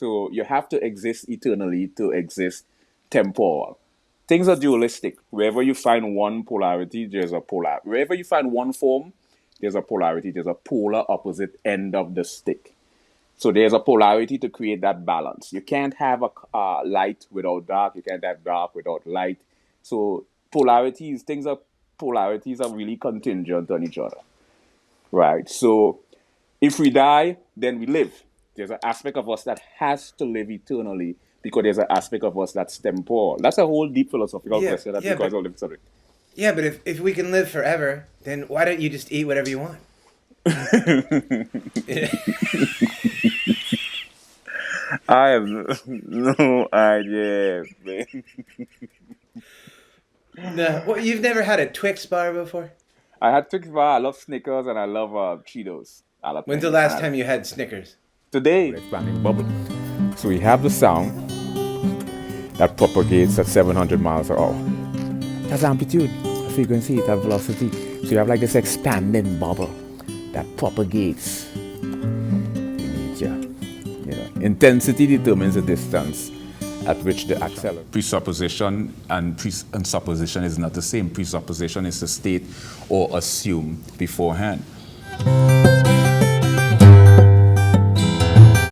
you have to exist eternally to exist temporal. Things are dualistic. Wherever you find one polarity, there's a polar. Wherever you find one form, there's a polarity. There's a polar opposite end of the stick. So there's a polarity to create that balance. You can't have a light without dark. You can't have dark without light. So polarities are really contingent on each other, right? So if we die, then we live. There's an aspect of us that has to live eternally because there's an aspect of us that's temporal. That's a whole deep philosophical question that requires all different subject. Yeah, but if we can live forever, then why don't you just eat whatever you want? I have no idea, man. No, well, you've never had a Twix bar before? I had Twix bar. I love Snickers and I love Cheetos. When's the last time you had Snickers? Today. Expanding bubble. So we have the sound that propagates at 700 miles per hour. That's amplitude, frequency, that velocity. So you have like this expanding bubble that propagates. Intensity determines the distance at which the accelerator. Presupposition and supposition is not the same. Presupposition is to state or assume beforehand.